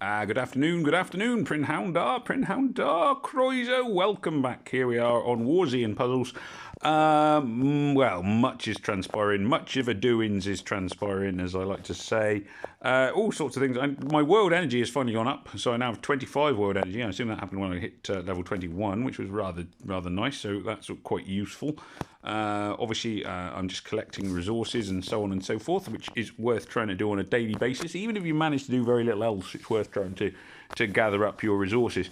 Good afternoon, Prinhoundar, Croiser, welcome back. Here we are on Warsian Puzzles. Well, much is transpiring, much of a doings is transpiring, as I like to say. All sorts of things. My world energy has finally gone up, so I now have 25 world energy. I assume that happened when I hit level 21, which was rather nice, so that's quite useful. Obviously, I'm just collecting resources and so on and so forth, which is worth trying to do on a daily basis. Even if you manage to do very little else, it's worth trying to gather up your resources.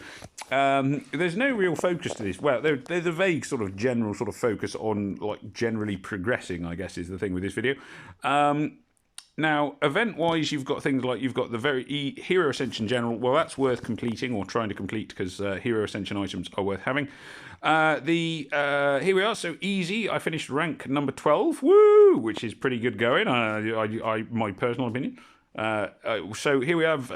There's no real focus to this. Well, there's a vague sort of general sort of focus on like generally progressing, I guess, is the thing with this video. Now, event-wise, you've got things like you've got the Hero Ascension General. Well, that's worth completing or trying to complete because Hero Ascension items are worth having. Here we are. So easy. I finished rank number 12. Woo! Which is pretty good going. My personal opinion. So here we have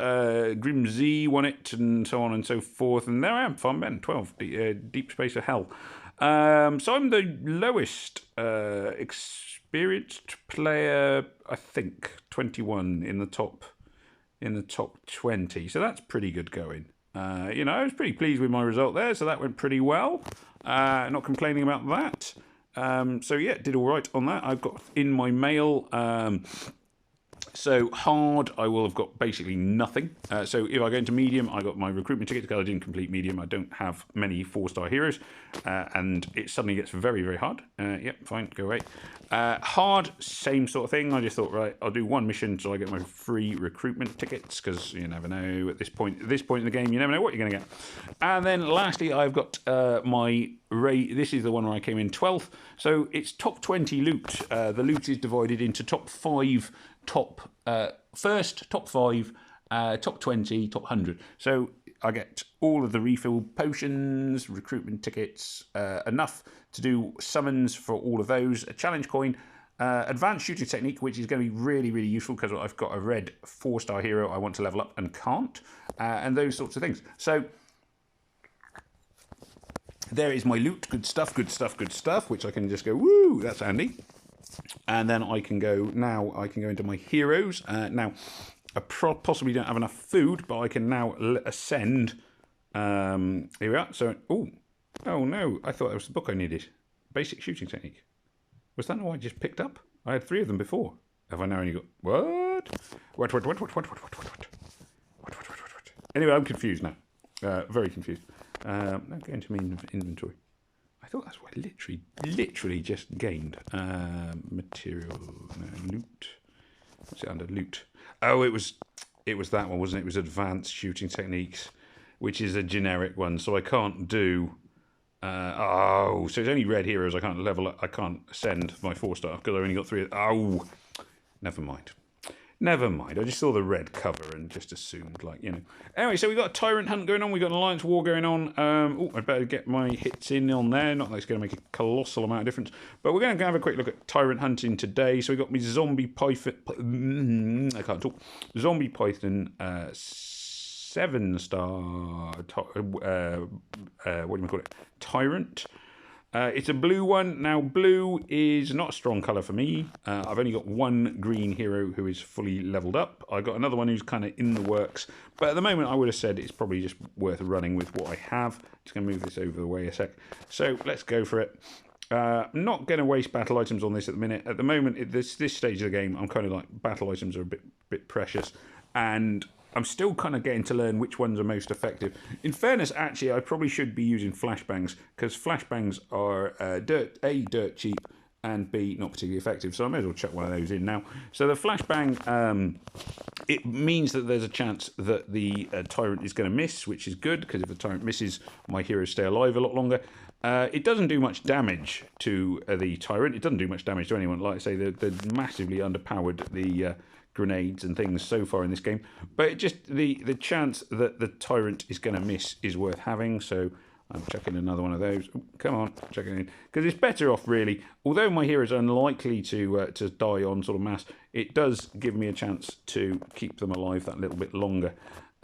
Grimsey won it and so on and so forth. And there I am, Farm Ben 12, Deep Space of Hell. So I'm the lowest experienced player, I think, 21 in the top 20. So that's pretty good going. I was pretty pleased with my result there, so that went pretty well. Not complaining about that. So yeah, did all right on that. I've got in my mail. So hard, I will have got basically nothing. So if I go into medium, I got my recruitment tickets because I didn't complete medium. I don't have many 4-star heroes, and it suddenly gets very, very hard. Yep, fine, go away. Hard, same sort of thing. I just thought, right, I'll do one mission so I get my free recruitment tickets because you never know at this point. At this point in the game, you never know what you're going to get. And then lastly, I've got my this is the one where I came in 12th. So it's top 20 loot. The loot is divided into top 5. First, top 5, top 20, top 100. So I get all of the refill potions, recruitment tickets, enough to do summons for all of those, a challenge coin, advanced shooting technique, which is going to be really, really useful because I've got a red 4-star hero I want to level up and can't, and those sorts of things. So there is my loot. Good stuff, good stuff, good stuff, which I can just go, woo, that's handy. And then I can go into my heroes. Now, I possibly don't have enough food, but I can now ascend. Here we are. So, oh no, I thought that was the book I needed. Basic shooting technique. Was that not what I just picked up? I had 3 of them before. Have I now only got, what? What? Anyway, I'm confused now. Very confused. Now going to my inventory. I thought that's what I literally just gained. Material, no, loot. What's it under? Loot. Oh, it was that one, wasn't it? It was advanced shooting techniques, which is a generic one, so I can't do. So it's only red heroes. I can't level up. I can't ascend my 4-star because I only got 3. Oh, never mind. Never mind. I just saw the red cover and just assumed, Anyway, so we've got a tyrant hunt going on. We've got an alliance war going on. I'd better get my hits in on there. Not that it's going to make a colossal amount of difference. But we're going to have a quick look at tyrant hunting today. So we've got me zombie python. I can't talk. Zombie python 7-star. What do you call it? Tyrant. It's a blue one. Now, blue is not a strong colour for me. I've only got one green hero who is fully levelled up. I've got another one who's kind of in the works. But at the moment, I would have said it's probably just worth running with what I have. Just going to move this over the way a sec. So, let's go for it. I'm not going to waste battle items on this at the minute. At the moment, at this stage of the game, I'm kind of like, battle items are a bit precious. And I'm still kind of getting to learn which ones are most effective. In fairness, actually, I probably should be using flashbangs because flashbangs are dirt cheap and B, not particularly effective. So I may as well chuck one of those in now. So the flashbang, it means that there's a chance that the tyrant is going to miss, which is good because if the tyrant misses, my heroes stay alive a lot longer. It doesn't do much damage to the tyrant. It doesn't do much damage to anyone. Like I say, they're massively underpowered, the grenades and things so far in this game, but it just the chance that the tyrant is going to miss is worth having. So I'm chucking another one of those. Ooh, come on, chuck it in because it's better off really. Although my hero is unlikely to die on sort of mass, it does give me a chance to keep them alive that little bit longer.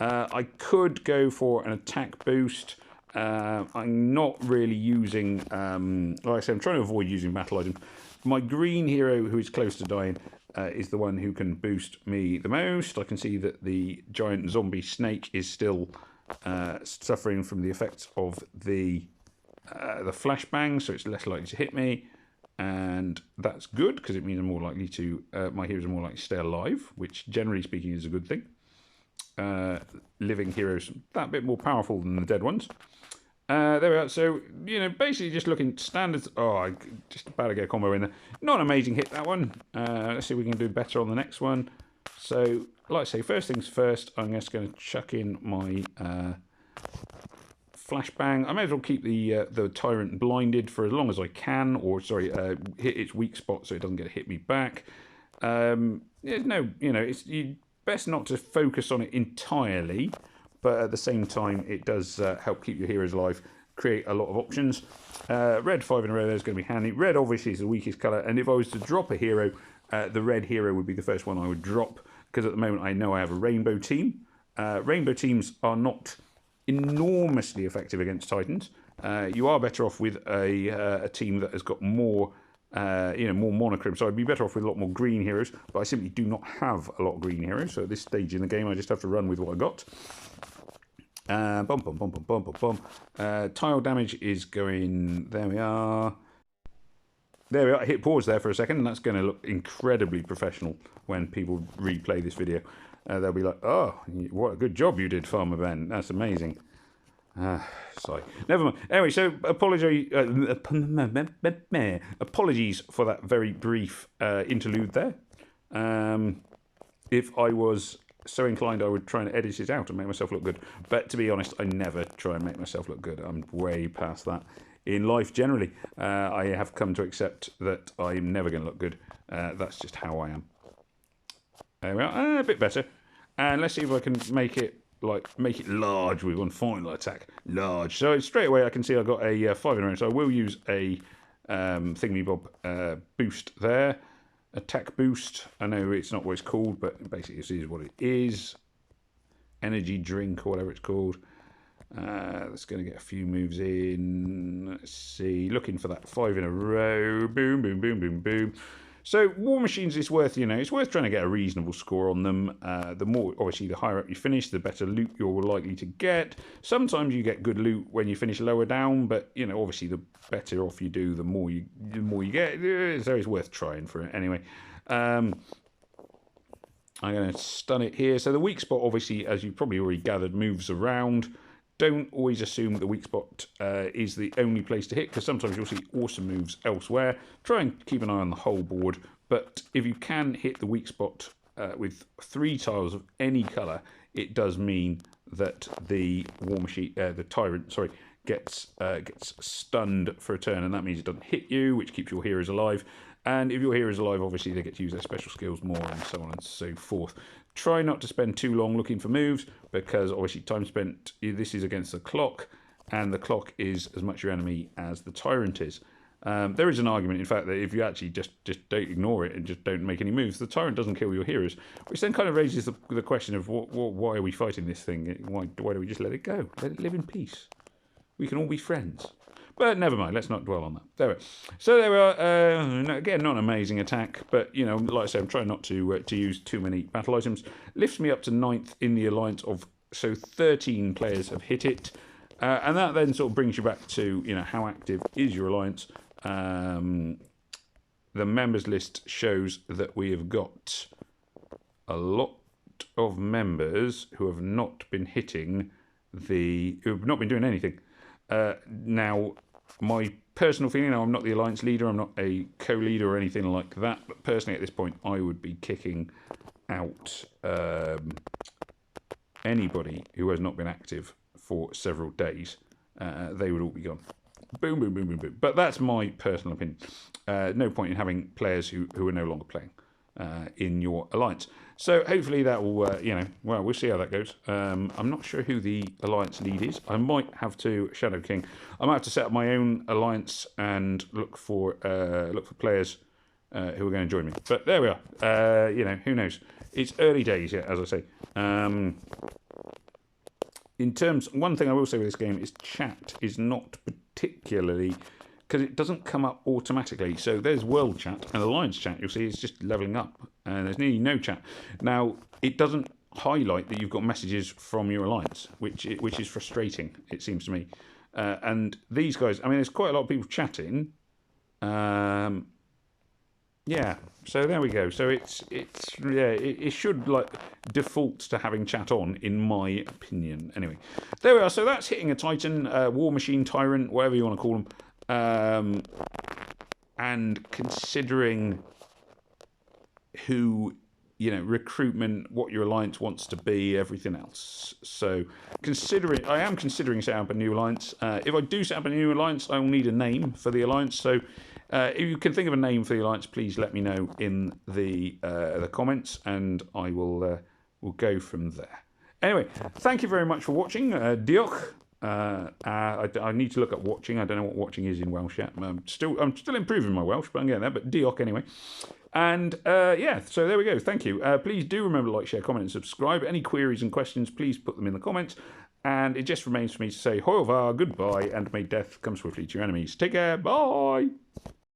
I could go for an attack boost. I'm not really using. Like I said, I'm trying to avoid using battle items. My green hero, who is close to dying, is the one who can boost me the most. I can see that the giant zombie snake is still suffering from the effects of the flashbang, so it's less likely to hit me. And that's good, because it means I'm more likely to, my heroes are more likely to stay alive, which generally speaking is a good thing. Living heroes that bit more powerful than the dead ones. There we are. So, basically just looking standards. Oh, I just about to get a combo in there. Not an amazing hit, that one. Let's see if we can do better on the next one. So, like I say, first things first, I'm just going to chuck in my flashbang. I may as well keep the tyrant blinded for as long as I can, or sorry, hit its weak spot so it doesn't get hit me back. It's best not to focus on it entirely, but at the same time, it does help keep your heroes alive, create a lot of options. Red 5 in a row there is going to be handy. Red obviously is the weakest colour, and if I was to drop a hero, the red hero would be the first one I would drop, because at the moment I know I have a rainbow team. Rainbow teams are not enormously effective against Titans. You are better off with a team that has got more more monochrome. So I'd be better off with a lot more green heroes, but I simply do not have a lot of green heroes. So at this stage in the game, I just have to run with what I got. Tile damage is going. There we are. There we are. I hit pause there for a second, and that's going to look incredibly professional when people replay this video. They'll be like, "Oh, what a good job you did, Farmer Ben. That's amazing." Sorry. Never mind. Anyway, so apologies for that very brief interlude there. If I was so inclined, I would try and edit it out and make myself look good. But to be honest, I never try and make myself look good. I'm way past that in life generally. I have come to accept that I'm never going to look good. That's just how I am. There we are. A bit better. And let's see if I can make it large with one final attack. Large. So straight away I can see I've got a 5 in a row. So I will use a thingy-bob boost there. Attack boost. I know it's not what it's called, but basically this is what it is. Energy drink or whatever it's called. That's going to get a few moves in. Let's see. Looking for that 5 in a row. Boom, boom, boom, boom, boom. So War Machines is worth, it's worth trying to get a reasonable score on them. The more, obviously, the higher up you finish, the better loot you're likely to get. Sometimes you get good loot when you finish lower down, but obviously the better off you do, the more you get. So it's worth trying for it anyway. I'm going to stun it here. So the weak spot, obviously, as you've probably already gathered, moves around. Don't always assume that the weak spot is the only place to hit, because sometimes you'll see awesome moves elsewhere. Try and keep an eye on the whole board, but if you can hit the weak spot with 3 tiles of any colour, it does mean that the War Machine, the Tyrant, sorry, gets stunned for a turn, and that means it doesn't hit you, which keeps your heroes alive. And if your hero is alive, obviously they get to use their special skills more, and so on and so forth. Try not to spend too long looking for moves, because obviously time spent, this is against the clock, and the clock is as much your enemy as the tyrant is. There is an argument, in fact, that if you actually just don't ignore it and just don't make any moves, the tyrant doesn't kill your heroes, which then kind of raises the question of why are we fighting this thing? Why don't we just let it go? Let it live in peace. We can all be friends. But never mind, let's not dwell on that. There we are. So there we are. Again, not an amazing attack, but, like I said, I'm trying not to use too many battle items. Lifts me up to 9th in the alliance so 13 players have hit it. And that then sort of brings you back to, how active is your alliance. The members list shows that we have got a lot of members who have not been who have not been doing anything. Now, my personal feeling, I'm not the alliance leader, I'm not a co-leader or anything like that, but personally at this point I would be kicking out anybody who has not been active for several days. They would all be gone. Boom, boom, boom, boom, boom. But that's my personal opinion. No point in having players who are no longer playing in your alliance. So hopefully that will, well, we'll see how that goes. I'm not sure who the alliance lead is. I might have to, Shadow King, I might have to set up my own alliance and look for players who are going to join me. But there we are. Who knows? It's early days yet, as I say. One thing I will say with this game is chat is not particularly, because it doesn't come up automatically. So there's world chat and alliance chat, you'll see it's just leveling up and there's nearly no chat. Now, it doesn't highlight that you've got messages from your alliance, which is frustrating, it seems to me. And these guys, I mean, there's quite a lot of people chatting. Yeah, so there we go. So it should like default to having chat on, in my opinion. Anyway, there we are. So that's hitting a Titan, War Machine, Tyrant, whatever you want to call them. And considering who, recruitment, what your alliance wants to be, everything else. So I am considering setting up a new alliance. If I do set up a new alliance, I will need a name for the alliance. So if you can think of a name for the alliance, please let me know in the comments, and I will go from there. Anyway, thank you very much for watching. Diolch. I need to look at watching. I don't know what watching is in Welsh yet. I'm still improving my Welsh, but I'm getting there. But diolch anyway. And yeah, so there we go. Thank you. Please do remember to like, share, comment, and subscribe. Any queries and questions, please put them in the comments. And it just remains for me to say, Hoyvar, goodbye, and may death come swiftly to your enemies. Take care. Bye.